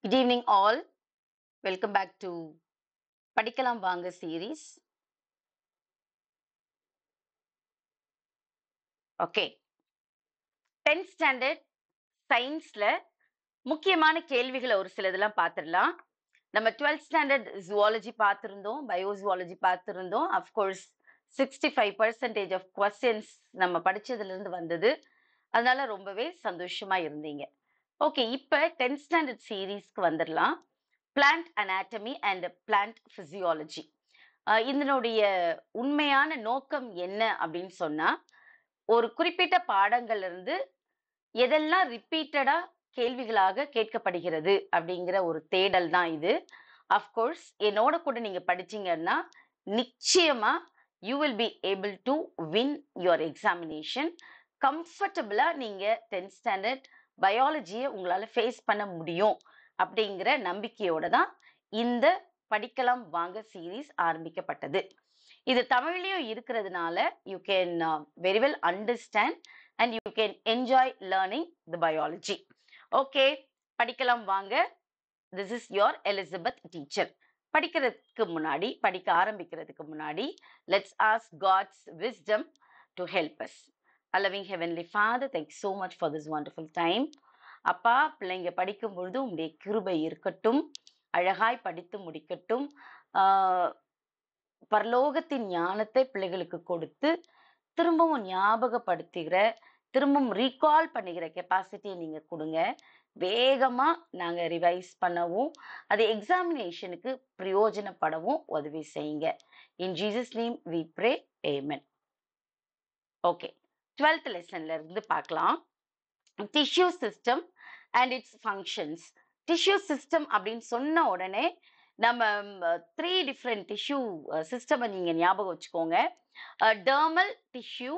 Good evening, all. Welcome back to படிக்கலாம் வாங்க series. Okay, 10th standard சயின்ஸ்ல முக்கியமான கேள்விகளை ஒரு சிலதெல்லாம் பார்த்துடலாம். நம்ம 12th standard ஜுவாலஜி பார்த்துருந்தோம், பயோஜுவாலஜி பார்த்துருந்தோம். அஃப்கோர்ஸ் 65% ஆஃப் கொஸ்டின்ஸ் நம்ம படிச்சதுல இருந்து வந்தது. அதனால ரொம்பவே சந்தோஷமா இருந்தீங்க. ஓகே, இப்ப 10th standard சீரீஸ்க்கு வந்துடலாம். Plant anatomy and plant physiology. இதனுடைய உண்மையான நோக்கம் என்ன அப்படின்னு சொன்னா, ஒரு குறிப்பிட்ட பாடங்கள்ல இருந்து எதெல்லாம் ரிப்பீட்டடா கேள்விகளாக கேட்கப்படுகிறது அப்படிங்கிற ஒரு தேடல் தான் இது. அஃப்கோர்ஸ் என்னோட கூட நீங்க படிச்சீங்கன்னா நிச்சயமா you will be able to win your examination. கம்ஃபர்டபுளா நீங்க 10th ஸ்டாண்டர்ட் பயாலஜியை உங்களால ஃபேஸ் பண்ண முடியும் அப்படிங்கிற நம்பிக்கையோட தான் இந்த படிக்கலாம் வாங்க சீரீஸ் ஆரம்பிக்கப்பட்டது. இது தமிழ்லயும் இருக்கிறதுனால you can very well understand and you can enjoy learning the biology. Okay, படிக்கலாம் வாங்க. This is your Elizabeth teacher. படிக்க ஆரம்பிக்கிறதுக்கு முன்னாடி let's ask God's wisdom to help us. Loving heavenly father, thank you so much for this wonderful time. அப்பா, பிள்ளைங்க படிக்கும் பொழுது உங்களுடைய கிருபை இருக்கட்டும், அழகாய் படித்து முடிக்கட்டும். பரலோகத்தின் ஞானத்தை பிள்ளைகளுக்கு கொடுத்து திரும்பவும் ஞாபகப்படுத்துகிற, திரும்பவும் ரீகால் பண்ணுகிற கெப்பாசிட்டியை நீங்க கொடுங்க. வேகமா நாங்க ரிவைஸ் பண்ணவும், அது எக்ஸாமினேஷனுக்கு பிரயோஜனப்படவும் உதவி செய்யுங்க. In Jesus name we pray, amen. Okay, 12th லெசன்ல இருந்து பார்க்கலாம். Tissue system and its functions. Tissue system அப்படின்னு சொன்ன உடனே நம்ம 3 டிஃப்ரெண்ட் டிஷ்யூ சிஸ்டம் நீங்க ஞாபகம் வச்சுக்கோங்க. Dermal tissue,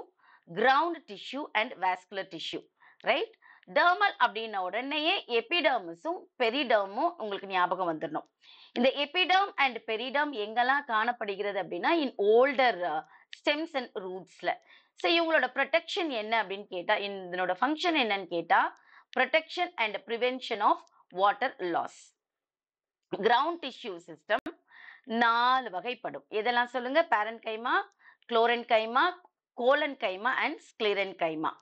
ground tissue and vascular tissue. Right? Dermal அப்படின்ன உடனேயே எபிடர்மஸும் பெரிடர்மும் உங்களுக்கு ஞாபகம் வந்துடணும். இந்த எபிடர்ம் அண்ட் பெரிடர்ம் எங்கெல்லாம் காணப்படுகிறது அப்படின்னா இன் ஓல்டர் ஸ்டெம்ஸ் அண்ட் ரூட்ஸ்ல. ஸோ இவங்களோட ப்ரொடெக்ஷன் என்ன அப்படின்னு கேட்டா, இதனோட ஃபங்க்ஷன் என்னன்னு கேட்டா, protection and prevention of water loss. Ground tissue system 4 வகைப்படும். இதெல்லாம் சொல்லுங்க: பேரன் கைமா, குளோரன் கைமா, கோலன் கைமா அண்ட் ஸ்க்ளிரன் கைமா.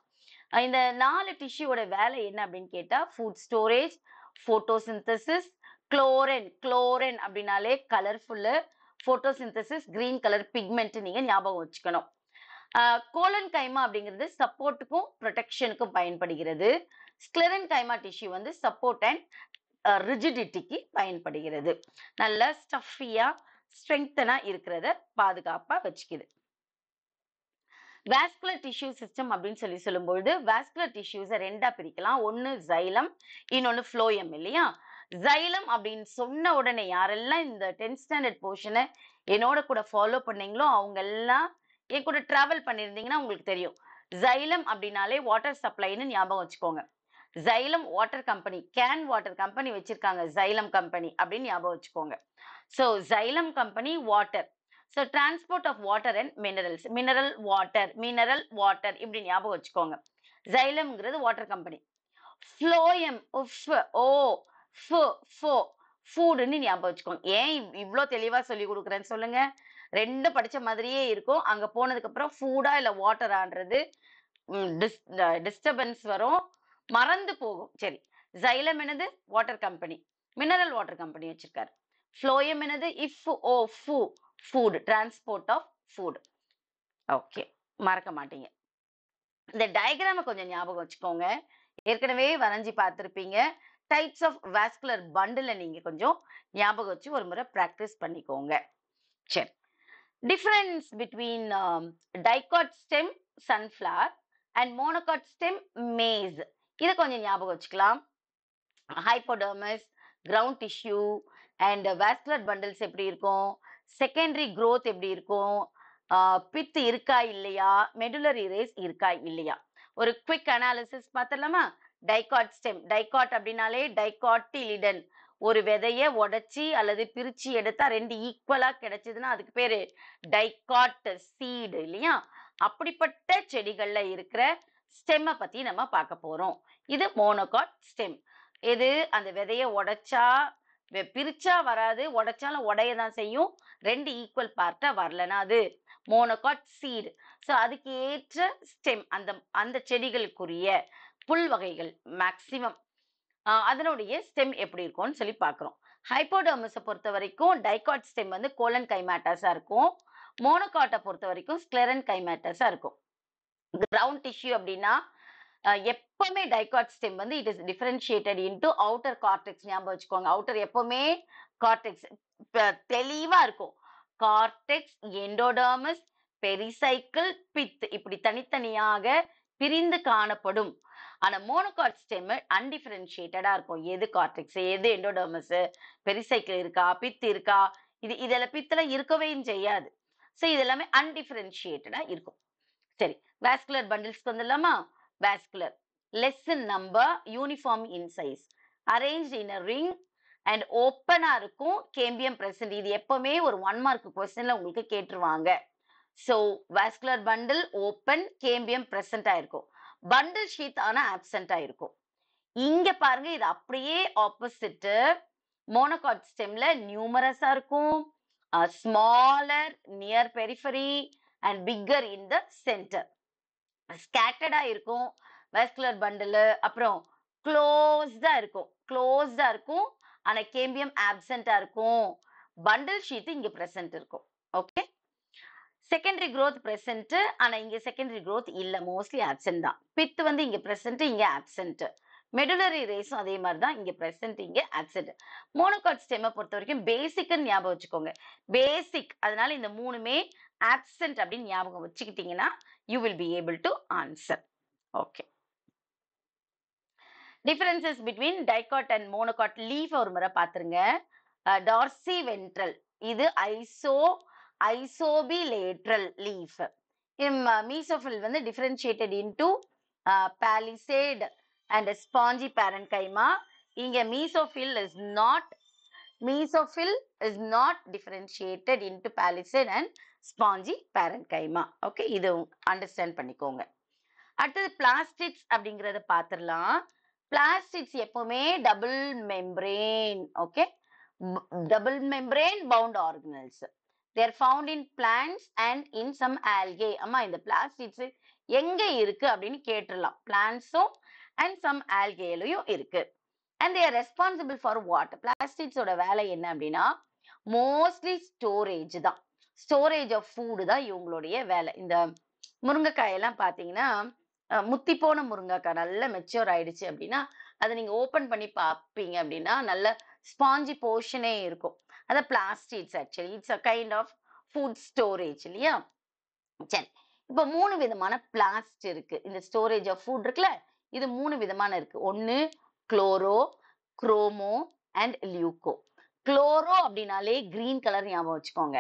இந்த 4 டிஷ்யூவோட வேலை என்ன அப்படின்னு கேட்டா, ஃபுட் ஸ்டோரேஜ், போட்டோசிந்தசிஸ். குளோரன் அப்படின்னாலே colourful, photosynthesis, green colour pigment நீங்க ஞாபகம் வச்சுக்கணும். கோலன் கைமா அப்படிங்கிறது சப்போர்ட்டுக்கும் ப்ரொடெக்ஷனுக்கும் பயன்படுகிறது. ஸ்க்ளிரன் கைமா டிஷ்யூ வந்து சப்போர்ட் அண்ட் ரிஜிடிட்டிக்கு பயன்படுகிறது. நல்ல ஸ்டஃபியா, ஸ்ட்ரெங்தனா இருக்கிறத பாதுகாப்பா வச்சுக்குது. வாஸ்குலர் டிஷ்யூ சிஸ்டம் அப்படின்னு சொல்லும்பொழுது வாஸ்குலர் டிஷ்யூஸை 2ஆ பிரிக்கலாம். ஒன்னு ஜைலம், இன்னொன்னு ஃப்ளோயம். இல்லையா? ஜைலம் அப்படின்னு சொன்ன உடனே யாரெல்லாம் இந்த 10th ஸ்டாண்டர்ட் போர்ஷனை என்னோட கூட ஃபாலோ பண்ணீங்களோ அவங்க எல்லாம் என் கூட டிராவல் பண்ணியிருந்தீங்கன்னா உங்களுக்கு தெரியும். ஜைலம் அப்படின்னாலே வாட்டர் சப்ளைன்னு ஞாபகம் வச்சுக்கோங்க. Xylem water company, can water company வச்சிருக்காங்க, ஜைலம் கம்பெனி அப்படின்னு ஞாபகம் வச்சுக்கோங்க. So xylem company water. So transport of water and minerals, mineral water இப்படி ஞாபகம் வச்சுக்கோங்க. ஜைலம்ங்கிறது வாட்டர் கம்பெனி. ஃப்ளோயம், ஃபுட்னு ஞாபகம் வச்சுக்கோங்க. ஏன் இவ்வளோ தெளிவா சொல்லி கொடுக்குறேன்னு சொல்லுங்க. 2 படிச்ச மாதிரியே இருக்கும். அங்க போனதுக்கு அப்புறம் ஃபுட்டா இல்ல வாட்டரான்றது டிஸ்டர்பன்ஸ் வரும், மறந்து போகும். சரி, ஜைலம் என்னது? Water company, mineral water company வச்சிருக்காரு. ஃப்ளோயம் என்னது? Food, transport of food. Okay, மறக்க மாட்டீங்க. இந்த டயக்ராம கொஞ்சம் ஞாபகம் வச்சுக்கோங்க. ஏற்கனவே வரைஞ்சி பார்த்துருப்பீங்க. டைப்ஸ் ஆஃப் வாஸ்குலர் பண்டில் நீங்க கொஞ்சம் ஞாபகம் வச்சு ஒரு முறை பிராக்டிஸ் பண்ணிக்கோங்க. சரி, difference between dicot stem sunflower and monocot stem maize, இதை கொஞ்சம் ஞாபகம் வச்சுக்கலாம். Hypodermis, ground tissue and vascular bundles எப்படி இருக்கும், செகண்டரி growth எப்படி இருக்கும், பித்து இருக்கா இல்லையா, மெடுலரி ரேஸ் இருக்கா இல்லையா, ஒரு குவிக் அனாலிசிஸ் பார்த்துடலாமா? டைகாட் ஸ்டெம், டைகாட் அப்படின்னாலே டைகாட்டிலிடன், ஒரு விதைய உடைச்சி அல்லது பிரிச்சு எடுத்தா 2 ஈக்குவலா கிடைச்சதுன்னா அதுக்கு பேரு டைகாட் சீடு. இல்லையா? அப்படிப்பட்ட செடிகள்ல இருக்கிற ஸ்டெம்மை பத்தி நம்ம பார்க்க போறோம். இது மோனோகாட் ஸ்டெம். எது அந்த விதைய உடைச்சா பிரிச்சா வராது, உடைச்சாலும் உடையதான் செய்யும். 2 ஈக்குவல் பார்ட்டா வரலன்னா அது மோனோகாட் சீடு. ஸோ அதுக்கு ஏற்ற ஸ்டெம் அந்த அந்த செடிகளுக்குரிய புல் வகைகள் மேக்சிமம் அதனுடைய ஸ்டெம் எப்படி இருக்கும்னு சொல்லி பார்க்குறோம். ஹைப்போடர்மஸை பொறுத்த வரைக்கும் டைகாட் ஸ்டெம் வந்து கோலன் கைமேட்டஸா இருக்கும். மோனோகாட்டை பொறுத்த வரைக்கும் ஸ்க்ளெரன் கைமேட்டஸா இருக்கும். கிரவுண்ட் டிஷ்யூ அப்படின்னா எப்பவுமே டைகாட் ஸ்டெம் வந்து it is differentiated into outer cortex. ஞாபகம் வச்சுக்கோங்க, அவுட்டர் எப்பவுமே கார்டெக்ஸ் தெளிவா இருக்கும். கார்டெக்ஸ், எண்டோடர்மஸ், பெரிசைக்கிள், பித் இப்படி தனித்தனியாக பிரிந்து காணப்படும். ஆனா மோனோகாட் ஸ்டெம் அன்டிஃபரன்ஷியேட்டடா இருக்கும். எது கார்டெக்ஸ், எது எண்டோடர்மஸ், பெரிசைக்கிள் இருக்கா, பித் இருக்கா, இதெல்லாம் பித்தெல்லாம் இருக்கவே செய்யாது. ஸோ இதெல்லாமே அன்டிஃபரன்ஷியேட்டடா இருக்கும். சரி, வாஸ்குலர் பண்டில்ஸ்க்கு வந்துடலாமா? Vascular less in number, uniform in size, arranged in a ring and ஓப்பனா இருக்கும். Cambium present. இது எப்பவுமே ஒரு 1 மார்க் கொஸ்டின்ல உங்களுக்கு கேட்டுருவாங்க. So vascular bundle open, cambium present ஆயிருக்கும். பண்டில் ஷீத் ஆனா ஆப்சென்ட் ஆயிருக்கும். இங்க பாருங்க, இது அப்படியே ஆப்போசிட். மோனோகாட் ஸ்டெம்ல நியூமரஸா இருக்கும், smaller near periphery and bigger in the centre. ஸ்கேட்டர்டா இருக்கும் வாஸ்குலர் பண்டில். அப்புறம் க்ளோஸ்டா இருக்கும். ஆனா கேம்பியம் ஆப்சென்டா இருக்கும். பண்டில் ஷீட் இங்க பிரசன்ட் இருக்கும். Okay, secondary growth present. ஆனா இங்க செகண்டரி growth இல்ல, மோஸ்ட்லி ஆப்சென்ட் தான். பித் வந்து இங்க பிரசன்ட், இங்க ஆப்சென்ட். மெடுலரி ரேஸும் அதே மாதிரி தான், இங்க பிரசன்ட், இங்க ஆப்சென்ட். மோனோகாட் ஸ்டெம்மை பொறுத்த வரைக்கும் பேசிக்னு ஞாபகம் வச்சுக்கோங்க. பேசிக், அதனால இந்த மூணுமே ஆப்சென்ட் அப்படின்னு ஞாபகம் வச்சுக்கிட்டீங்கன்னா you will be able to answer. Okay. Differences between dicot and monocot leaf ஒரு முறை பாத்துருங்க. டார்சி வென்ட்ரல், இது ஐசோபிலேட்ரல் லீஃப். மீசோஃபில் வந்து differentiated into palisade and spongy parenchyma. இங்க mesophil is not differentiated into palisade and spongy parenchyma. Okay, இது understand பண்ணிக்கோங்க. அடுத்தது plastids அப்படிங்கறத பாத்திரலாம். பிளாஸ்டிட்ஸ் எப்பவுமே double membrane. Okay, double membrane bound organelles. they are found in plants and in some algae. அம்மா இந்த பிளாஸ்டிட்ஸ் எங்க இருக்கு அப்படின்னு கேட்டுடலாம். பிளான்ட்ஸும் அண்ட் சம் ஆல்கேலையும் இருக்கு. and they are responsible for what? பிளாஸ்டிட்ஸ் ஓட வேலை என்ன அப்படின்னா மோஸ்ட்லி ஸ்டோரேஜ் தான். ஸ்டோரேஜ் ஆஃப் ஃபுட் தான் இவங்களுடைய வேலை. இந்த முருங்கைக்காயெல்லாம் பாத்தீங்கன்னா முத்தி போன முருங்கைக்காய் நல்ல மெச்சூர் ஆயிடுச்சு அப்படின்னா அதை நீங்க ஓபன் பண்ணி பார்ப்பீங்க அப்படின்னா நல்ல ஸ்பாஞ்சி போர்ஷனே இருக்கும். அது plastids. Actually it's a kind of food storage இல்லையா? சரி, இப்போ 3 விதமான பிளாஸ்ட் இருக்கு. இந்த ஸ்டோரேஜ் ஆஃப் ஃபுட் இருக்குல்ல, இது 3 விதமான இருக்கு. ஒன்னு chloro, chromo and leuco. Chloro அப்படின்னாலே கிரீன் கலர் ஞாபகம் வச்சுக்கோங்க.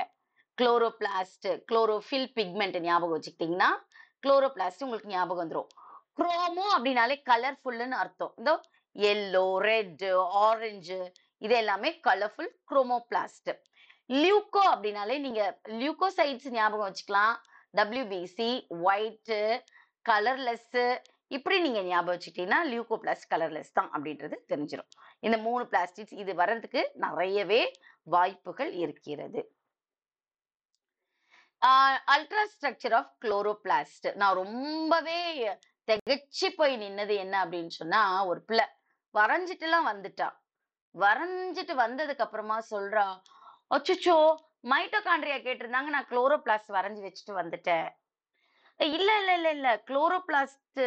குளோரோபிளாஸ்ட், குளோரோஃபில் பிக்மெண்ட் ஞாபகம் வச்சுக்கிட்டீங்கன்னா குளோரோபிளாஸ்ட் உங்களுக்கு ஞாபகம் வந்துடும். குரோமோ அப்படின்னாலே கலர்ஃபுல்னு அர்த்தம். இந்த எல்லோ, ரெட், ஆரஞ்சு இது எல்லாமே கலர்ஃபுல் குரோமோபிளாஸ்ட். லியூகோ அப்படின்னாலே நீங்க லியூகோசைட்ஸ் ஞாபகம் வச்சுக்கலாம். WBC, ஒயிட், கலர்லெஸ், இப்படி நீங்க ஞாபகம் வச்சுக்கிட்டீங்கன்னா லியூகோபிளாஸ்ட் கலர்லெஸ் தான் அப்படின்றது தெரிஞ்சிடும். இந்த 3 பிளாஸ்டிக்ஸ் இது வர்றதுக்கு நிறையவே வாய்ப்புகள் இருக்கிறது. Ultra structure of chloroplast. நான் ரொம்பவே திகச்சு போய் நின்னது என்ன அப்படின்னு சொன்னா, ஒரு பிள்ளை வரைஞ்சிட்டுலாம் வந்துட்டா. வரைஞ்சிட்டு வந்ததுக்கு அப்புறமா சொல்றா, அச்சுச்சோ மைட்டோகாண்ட்ரியா கேட்டிருந்தாங்க, நான் குளோரோபிளாஸ்ட் வரைஞ்சி வச்சுட்டு வந்துட்டேன். இல்ல இல்ல இல்ல இல்ல குளோரோபிளாஸ்ட்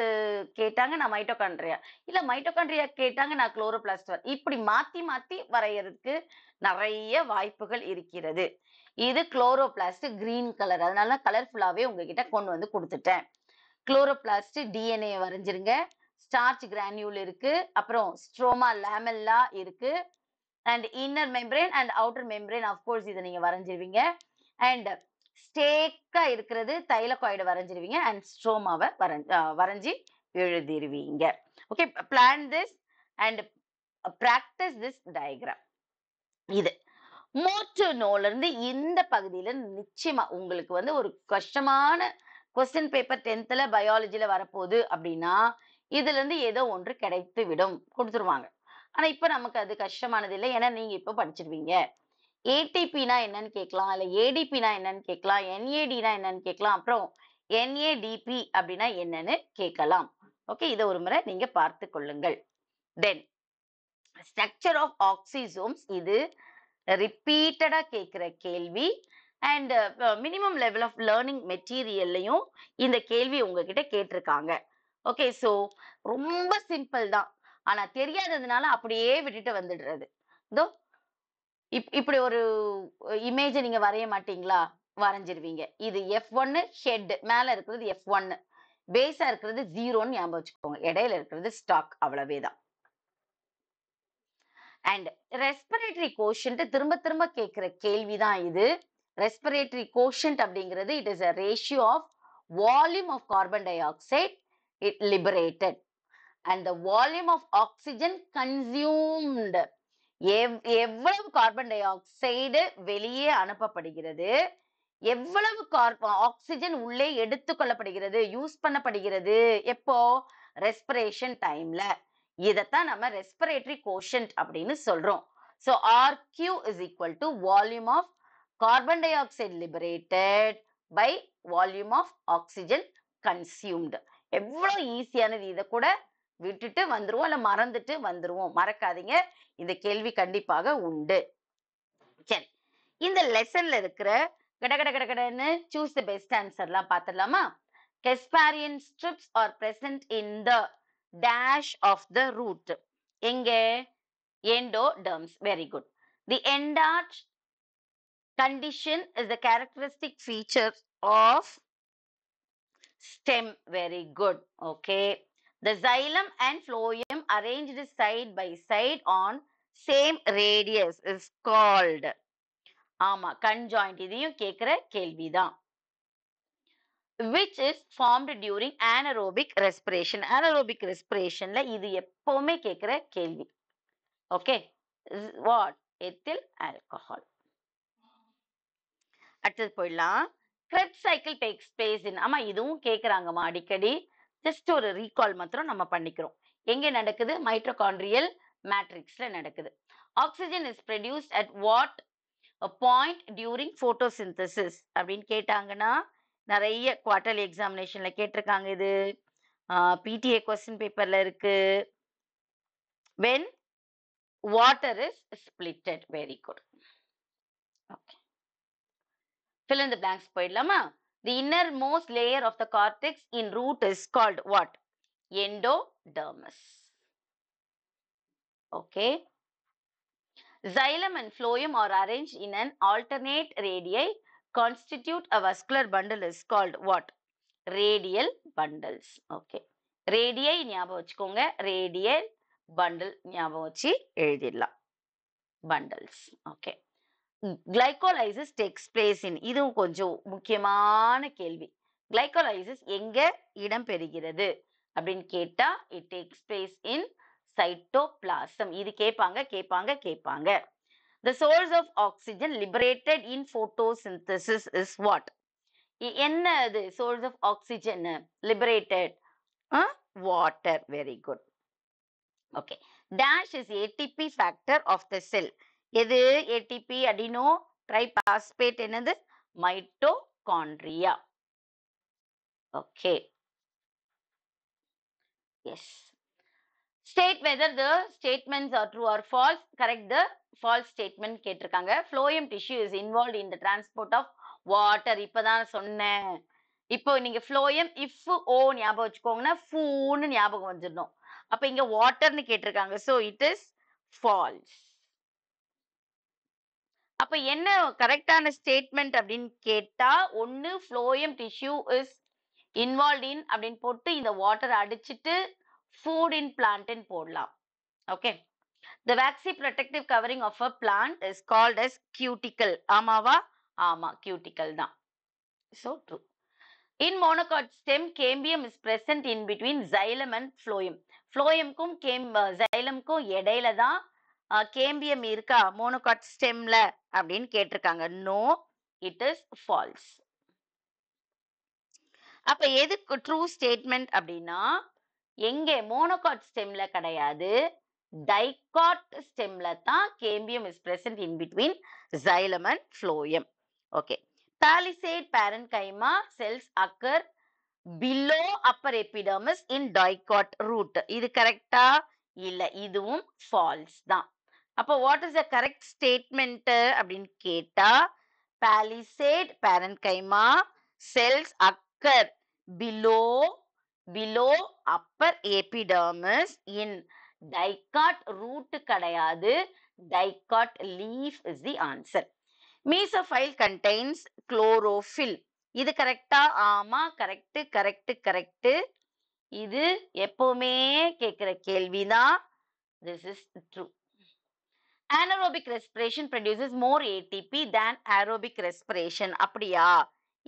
கேட்டாங்க, நான் மைட்டோகாண்ட்ரியா, இல்ல மைட்டோகாண்ட்ரியா கேட்டாங்க, நான் குளோரோபிளாஸ்ட். இப்படி மாத்தி மாத்தி வரையறதுக்கு நிறைய வாய்ப்புகள் இருக்கிறது. இது குளோரோபிளாஸ்ட் கிரீன் கலர், அதனால கலர்ஃபுல்லாவே உங்ககிட்ட கொண்டு வந்து கொடுத்துட்டேன். குளோரோபிளாஸ்ட் டிஎன்ஏ வரைஞ்சிருங்க. ஸ்டார்ச் கிரானியூல் இருக்கு, அப்புறம் ஸ்ட்ரோமா லேமெல்லா இருக்கு, and inner membrane and outer membrane of course இதை நீங்க வரைஞ்சிருவீங்க. அண்ட் ஸ்டேக்கா இருக்கிறது தைலகாய்டு வரைஞ்சிருவீங்க. அண்ட் ஸ்ட்ரோமாவை வரைஞ்சி எழுதிருவீங்க. Okay, plan this and practice this diagram. இது மோட்டோனோல இருந்து இந்த பகுதியில நிச்சயமா உங்களுக்கு வந்து ஒரு கஷ்டமான கொஸ்டின் பேப்பர் 10th பயாலஜில வரப்போகுது அப்படின்னா இதுல இருந்து ஏதோ ஒன்று கிடைத்து விடும், கொடுத்துருவாங்க. ஆனா இப்ப நமக்கு அது கஷ்டமானது இல்லை, ஏன்னா நீங்க இப்ப படிச்சிருவீங்க. ஏடிபினா என்னன்னு கேட்கலாம், இல்ல ஏடிபினா என்னன்னு கேட்கலாம், என்ஏடினா என்னன்னு கேட்கலாம், அப்புறம் என்ஏடிபி அப்படின்னா என்னன்னு கேட்கலாம். ஓகே, இதை ஒரு முறை நீங்க பார்த்து கொள்ளுங்கள். தென் ஸ்ட்ரக்சர் ஆஃப் ஆக்சிசோம்ஸ், இது ரிப்பீட்டடா கேட்கிற கேள்வி. And minimum level of learning மெட்டீரியல்லையும் இந்த கேள்வி உங்ககிட்ட கேட்டிருக்காங்க. ஓகே, ஸோ ரொம்ப சிம்பிள் தான், ஆனா தெரியாததுனால அப்படியே விட்டுட்டு வந்துடுறது. இதோ இப்படி ஒரு இமேஜ் நீங்க வரைய மாட்டீங்களா, வரைஞ்சிருவீங்க. இது F1 ஹெட், மேல இருக்கிறது F1, பேஸா இருக்கிறது 0ன்னு ஞாபகம் வச்சுக்கோங்க, இடையில இருக்கிறது ஸ்டாக், அவ்வளவேதான். அண்ட் ரெஸ்பிரேட்டரி கோஷன்ட் திரும்ப திரும்ப கேட்கிற கேள்விதான் இது. ரெஸ்பிரேட்டரி கோஷன்ட் அப்படிங்கிறது it is a ratio of volume of carbon dioxide it liberated and the volume of oxygen consumed. எவ்வளவு கார்பன் டை ஆக்சைடு வெளியே அனுப்பப்படுகிறது, எவ்வளவு ஆக்சிஜன் உள்ளே எடுத்துக்கொள்ளப்படுகிறது, யூஸ் பண்ணப்படுகிறது, எப்போ, ரெஸ்பிரேஷன் டைம்ல. இதத்தான் நம்ம ரெஸ்பிரேட்டரி கோஷன்ட் அப்படின்னு சொல்றோம். So RQ is equal to volume of carbon dioxide liberated by volume of oxygen consumed. எவ்வளவு ஈஸியானது, இதை கூட விட்டுட்டு வந்துருவோம், இல்ல மறந்துட்டு வந்துருவோம், மறக்காதீங்க, இந்த கேள்வி கண்டிப்பாக உண்டு. சரி, இந்த லெசன்ல இருக்கிற கடகடன்னு சூஸ் தி பெஸ்ட் ஆன்சர்லாம் பார்த்துடலாமா? Casparian strips are present in the dash of the root. எங்க? Endoderms. Very good. The endarch condition is the characteristic feature of stem. Very good. Okay. The xylem and phloem arranged side by side on same radius is called. ஆமா, conjoint. இதையும் கேட்கிற கேள்விதான். Which is formed during anaerobic respiration. Anaerobic respirationல இது எப்பவுமே கேட்கிற கேள்வி. Okay. What? Ethyl alcohol. அடுத்தது போயிடலாம். Krebs cycle takes place in. ஆமா, இதுவும் கேட்கறாங்கம்மா அடிக்கடி. ஜஸ்ட் ஒரு ரீகால் மாத்திரம் நம்ம பண்ணிக்கிறோம். எங்க நடக்குது? மைட்டோகாண்ட்ரியல் மேட்ரிக்ஸ்ல நடக்குது. Oxygen is produced at what a point during photosynthesis அப்படின்னு கேட்டாங்கன்னா, நிறைய குவார்டர்லி எக்ஸாமினேஷன்ல கேட்டிருக்காங்க. இது PTA கொஸ்டின் பேப்பர்ல இருக்கு. when water is splitted. Very good. Okay. Fill in the blanks போயிடலாமா? The innermost layer of the cortex in root is called what? Endodermis. Okay. Xylem and phloem are arranged in an alternate radii, constitute a vascular bundle is called what? Radial bundles. Okay. Radii ஞாபகம் வச்சுக்கோங்க, radial bundle ஞாபகம் வச்சு எழுதிடலாம். Bundles. Okay. Glycolysis takes place in. இதுவும் கொஞ்சம் முக்கியமான கேள்வி. Glycolysis எங்க இடம் பெறுகிறது அப்படின்னு கேட்டா, it takes place in cytoplasm. இது கேட்பாங்க. The source of oxygen liberated in photosynthesis is what? என்ன அது source of oxygen liberated? Water. Very good. Okay. Dash is ATP factor of the cell. எது ATP? அடினோ ட்ரைபாஸ்பேட். என்னது? Mitochondria. Okay. Yes. State whether the statements are true or false. Correct the false statement கேட்டிருக்காங்க. Phloem tissue is involved in the transport of water. இப்பதான் சொன்னேன். இப்போ நீங்க phloem if o ஞாபகம் வச்சுக்கோங்கன்னா ஃபூன்னு ஞாபகம் வந்துடணும். அப்ப இங்க வாட்டர்னு கேட்டிருக்காங்க. So it is false. அப்ப என்ன கரெக்டான ஸ்டேட்மெண்ட் அப்படின்னு கேட்டா, ஒன்னு phloem tissue is involved in அப்படின்னு போட்டு இந்த வாட்டர் அடிச்சிட்டு food in plant ன்னு போடலாம். Okay. The waxy protective covering of a plant is called as cuticle. ஆமாவா? ஆமா, cuticle தான். So true. In monocot stem, cambium is present in between xylem and phloem. phloemக்கும் xylemக்கும் இடையில தான் cambium இருக்கா monocot stemல அப்படின்னு கேட்டிருக்காங்க. No, it is false. அப்ப எதுக்கு ட்ரூ ஸ்டேட்மெண்ட் அப்படின்னா, எங்க மோனோகாட் ஸ்டெம்ல கிடையாது, Dicot stemல தான் cambium is present in between xylem and phloem. Okay. Palisade parenchyma cells occur below upper epidermis in dicot root. இது கரெக்டா? இல்ல, இதுவும் false தான். அப்போ what is the correct statement அப்படின்னு கேட்டா, palisade parenchyma cells occur below upper epidermis in dicot root கிடையாது, dicot leaf is the answer. Mesophyll contains chlorophyll. இது கரெக்டா? ஆமா, கரெக்ட். இது எப்பவுமே கேட்கிற கேள்விதான். This is true. Anaerobic respiration produces more ATP than aerobic respiration. அப்படியா?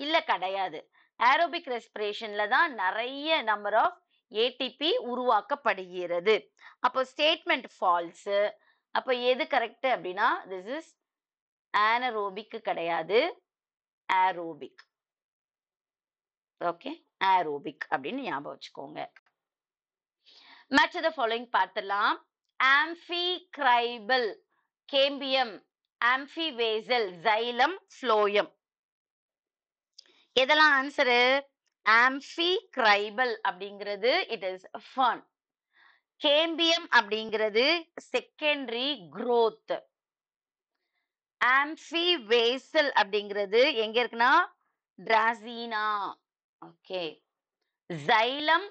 இல்ல, கிடையாது. Aerobic respirationல தான் நிறைய number of ATP உருவாக்கப்படுகிறது. அப்போ statement false. அப்போ எது கரெக்ட் அப்படின்னா, this is anaerobic கிடையாது, aerobic. ஓகே, aerobic அப்படின்னு ஞாபகம் வச்சுக்கோங்க. Match the following பார்த்துலாம். Amphicribal, cambium, amphivasal, xylem, phloem. எதெல்லாம் ஆன்சரு? Amphicribal அப்படிங்கிறது it is fern. Cambium அப்படிங்கிறது secondary growth. Amphivasal அப்படிங்கிறது எங்க இருக்குன்னா Dracaena. ஓகே. Xylem,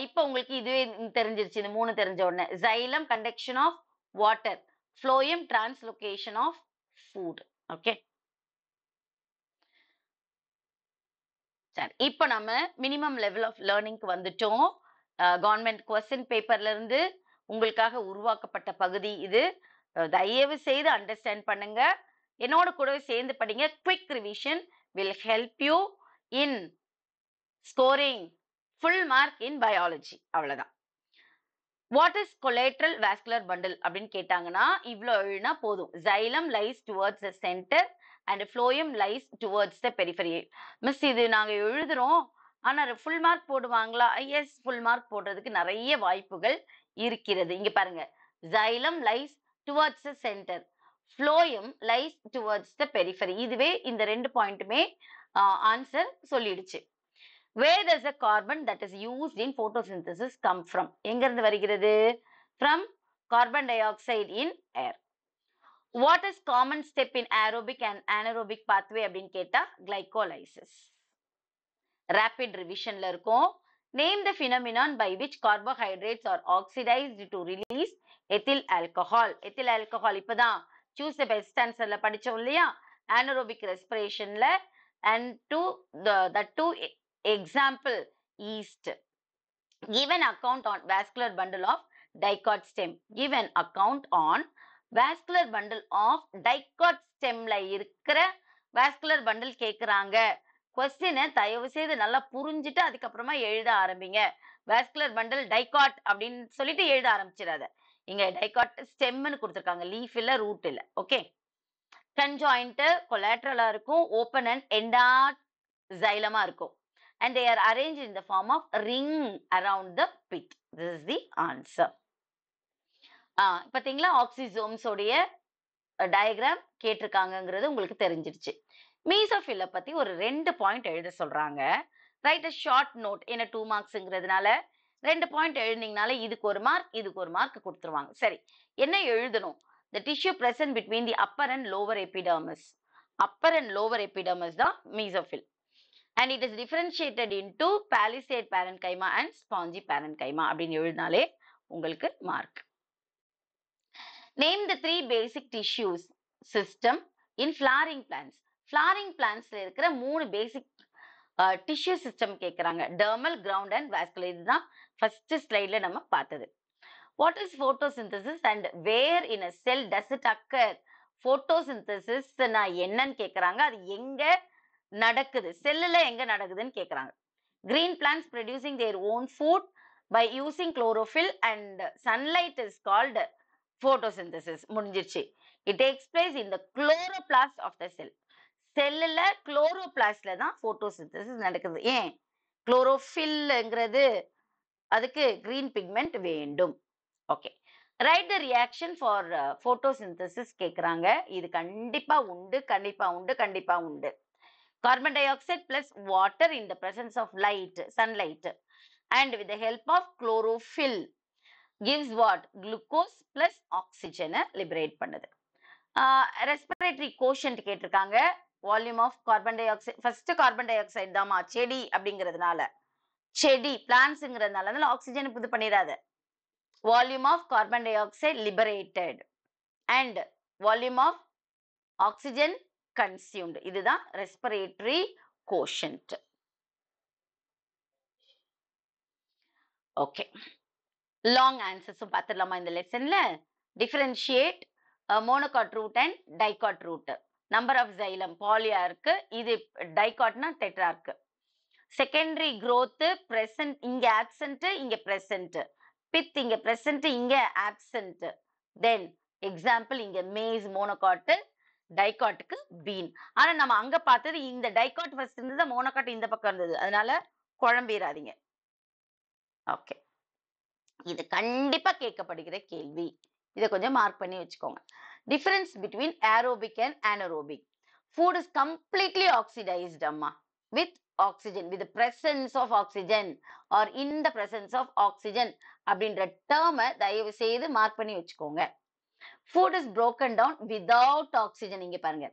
இப்ப உங்களுக்கு இதுவே தெரிஞ்சிருச்சு, இந்த மூணு தெரிஞ்ச உடனே. Xylem conduction of water, phloem translocation of food. Okay, சரி. இப்ப நம்ம மினிமம் லெவல் ஆஃப் லேர்னிங்க்கு வந்துட்டோம். கவர்மெண்ட் கொஸ்டின் பேப்பர்ல இருந்து உங்களுக்காக உருவாக்கப்பட்ட பகுதி இது. தயவு செய்து அண்டர்ஸ்டாண்ட் பண்ணுங்க, என்னோட கூடவே சேர்ந்து படிங்க. Quick revision will help you in scoring full mark in biology. அவ்வளவுதான். What is collateral vascular bundle அப்படின்னு கேட்டாங்கன்னா இவ்வளோ எழுதினா போதும். Xylem lies towards the center and phloem lies towards the periphery. Miss, இது நாங்க எழுதுறோம், ஆனா ஃபுல் மார்க் போடுவாங்களா? எஸ், ஃபுல் மார்க் போடுறதுக்கு நிறைய வாய்ப்புகள் இருக்கிறது. இங்க பாருங்க, Xylem lies towards the center, phloem lies towards the periphery. இதுவே இந்த ரெண்டு பாயிண்ட்டுமே ஆன்சர் சொல்லிடுச்சு. Where does the carbon that is used in photosynthesis come from? எங்க இருந்து வருகிறது? From carbon dioxide in air. What is common step in aerobic and anaerobic pathway அப்படின்னு கேட்டா glycolysis. Rapid revisionல இருக்கும். Name the phenomenon by which carbohydrates are oxidized to release ethyl alcohol. ethyl alcohol இப்பதான் choose the best answerல படிச்சோம் இல்லையா? Anaerobic respirationல and to the two example yeast. Give an account on vascular bundle of dicot stem. Give an account on vascular bundle of dicot stemல இருக்கிற vascular bundle கேக்குறாங்க. கொஸ்டினை தயவு செய்து நல்லா புரிஞ்சுட்டு அதுக்கப்புறமா எழுத ஆரம்பிங்க. vascular bundle dicot அப்படின்னு சொல்லிட்டு எழுத ஆரம்பிச்சிடாத. இங்க dicot ஸ்டெம்னு கொடுத்துருக்காங்க, லீஃப் இல்ல, ரூட் இல்ல. ஓகே, conjoint collateralா இருக்கும், open and endart xylem இருக்கும். And they are arranged in the form of ring around the pit. This is the answer. பாத்தீங்களா, ஆக்சிசோம்ஸ் உடைய டயக்ராம் கேட்டிருக்காங்கங்கிறது உங்களுக்கு தெரிஞ்சிருச்சு. மீசோஃபில்ல பத்தி ஒரு 2 பாயிண்ட் எழுத சொல்றாங்க. Right a short note. என்ன 2 மார்க்ஸ்ங்கிறதுனால 2 பாயிண்ட் எழுதினீங்கனால இதுக்கு ஒரு மார்க், இதுக்கு ஒரு மார்க் கொடுத்துருவாங்க. சரி, என்ன எழுதணும்? The tissue present between the upper and lower epidermis. upper and lower epidermis தான் mesophyll. And it is differentiated into palisade parenchyma and spongy parenchyma அப்படின்னு எழுதினாலே உங்களுக்கு mark. Name the 3 basic tissues system in flowering plants. Flowering plantsல இருக்கிற 3 basic tissue system கேக்குறாங்க. dermal, ground and vascular. இதுதான் first slideல நம்ம பார்த்தது. What is photosynthesis and where in a cell does it occur? photosynthesis நான் என்னன்னு கேக்குறாங்க, அது எங்க நடக்குது, செல்லுல எங்க நடக்குதுன்னு கேக்குறாங்க. Green plants producing their own food by using chlorophyll and sunlight is called photosynthesis. முடிஞ்சிருச்சு. It takes place in the chloroplast of the cell. செல்லுல குளோரோபிளாஸ்ட்ல தான் photosynthesis நடக்குது. ஏன்? குளோரோஃபில்ங்கிறது அதுக்கு green pigment வேண்டும். Okay, right the reaction for photosynthesis கேக்குறாங்க. இது கண்டிப்பா உண்டு, கண்டிப்பா உண்டு, கண்டிப்பா உண்டு. Carbon dioxide plus water in the presence of light, sunlight, and with the help of chlorophyll gives what? Glucose plus oxygen liberate பண்ணுது. ரெஸ்பிரேட்டரி கோஷன்ட் கேட்டிருக்காங்க. Volume of carbon dioxide, first carbon dioxide தாமா, செடி அப்படிங்கிறதுனால, செடி பிளான்ட்ஸ்ங்கிறதுனால, அதனால oxygen இது பண்ணிடாத. Volume of carbon dioxide liberated and volume of oxygen consumed, இதுதான் ரெஸ்பிரேட்டரி கோஷன்ட். ஓகே, லாங் ஆன்சர்ஸும் பார்த்துடலாமா இந்த லெசன்ல? Differentiate monocot root and dicot root. Number of xylem பாலியா இருக்கு, இது டைகாட்னா டெட்ரா இருக்கு. செகண்டரி growth present, இங்க ஆப்சென்ட் இங்க present, பித் இங்க present இங்க ஆப்சென்ட். தென் எக்ஸாம்பிள் இங்க மேஸ் மோனோகாட், டைகாட்டுக்கு பீன். ஆனா நம்ம அங்க பார்த்தது இந்த டைகாட் ஃபர்ஸ்ட் இருந்தது, மோனோகாட் இந்த பக்கம் இருந்தது, அதனால குழம்பிடாதீங்க. ஓகே, இது கண்டிப்பா கேட்கப்படுகிற கேள்வி, இதை கொஞ்சம் மார்க் பண்ணி வச்சுக்கோங்க. Difference between aerobic and anaerobic. Food is completely oxidized அம்மா with oxygen, with the presence of oxygen or in the presence of oxygen அப்படின்ற டேர்மை தயவு செய்து மார்க் பண்ணி வச்சுக்கோங்க. Food is broken down without oxygen. இங்க பாருங்க,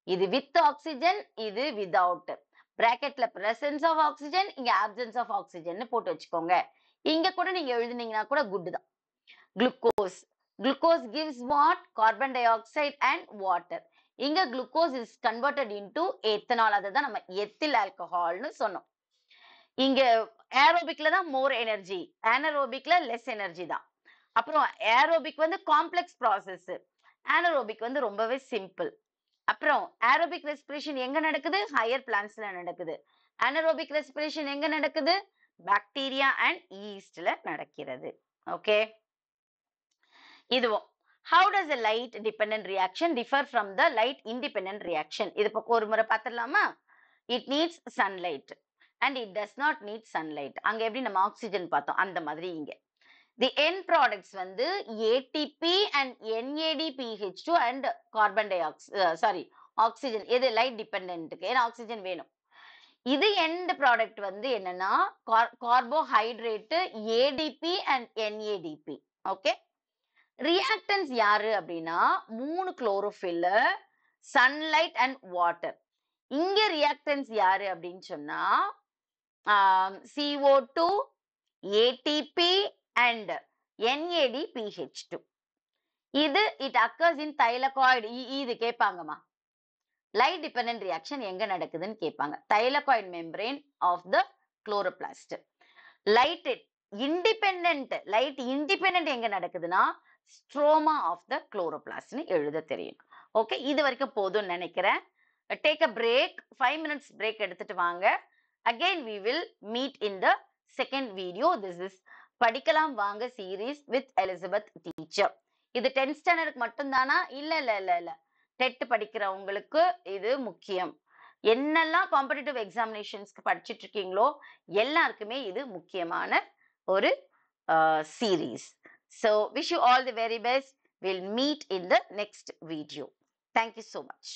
இது with oxygen, இது without. பிராக்கெட்ல presence of oxygen, இங்க absence of oxygen போட்டு வச்சுக்கோங்க. இங்க கூட நீங்க எழுதுனீங்கன்னா கூட குட் தான். Glucose, glucose gives what? Carbon dioxide and water. இங்க glucose is converted into ethanol, அதுதான் நம்ம எத்தில் ஆல்கஹால்னு சொன்னோம். இங்க ஏரோபிக்ல தான் மோர் எனர்ஜி, anaerobicல லெஸ் எனர்ஜி தான். அப்புறம் ஏரோபிக் வந்து காம்ப்ளெக்ஸ் ப்ராசஸ், anaerobic வந்து ரொம்பவே சிம்பிள். அப்புறம் ஏரோபிக் ரெஸ்பிரேஷன் எங்க நடக்குது? ஹையர் பிளான்ட்ஸ்ல நடக்குது. anaerobic ரெஸ்பிரேஷன் எங்க நடக்குது? பாக்டீரியா அண்ட் ஈஸ்ட்ல நடக்கிறது. ஓகே, இதுவும் how does a light dependent reaction differ from the light independent reaction? இது பக்கம் ஒரு முறை பார்த்துடலாமா? It needs sunlight and it does not need sunlight. அங்க எப்படி நம்ம ஆக்சிஜன் பார்த்தோம் அந்த மாதிரி இங்க the end products வந்து ATP and NADPH2 and carbon dioxide, oxygen. எது light dependent? ஏன்னா ஆக்சிஜன் வேணும். இது எண்ட் ப்ராடக்ட் வந்து என்னன்னா carbohydrate ADP and NADP. Okay, reactance யாரு அப்படின்னா 3 குளோரோஃபில், சன்லைட் அண்ட் வாட்டர். இங்க ரியாக்டன்ஸ் யாரு அப்படின்னு சொன்னா CO2, ATP and NADPH2. இது it occurs in thylakoid. இது கேட்பாங்கம்மா, லைட் டிபெண்டன்ட் ரியாக்ஷன் எங்க நடக்குதுன்னு கேட்பாங்க. Thylakoid membrane of the chloroplast. Light independent எங்க நடக்குதுன்னா ஸ்ட்ரோமா ஆஃப் த குளோரோபிளாஸ்ட்னு எழுத தெரியும். ஓகே, இது வரைக்கும் போதும்னு நினைக்கிறேன். Take a break, 5 minutes break எடுத்துட்டு வாங்க. Again we will meet in the second video. This is படிக்கலாம் வாங்க சீரீஸ் வித் எலிசபெத் டீச்சர். இது 10th ஸ்டாண்டர்டுக்கு மட்டும் தானா? இல்ல, டெட் படிக்கிறவங்களுக்கு இது முக்கியம். என்னெல்லாம் காம்படிட்டிவ் எக்ஸாமினேஷன்ஸ்க்கு படிச்சுட்டு இருக்கீங்களோ எல்லாருக்குமே இது முக்கியமான ஒரு series. So wish you all the very best. We'll meet in the next video. Thank you so much.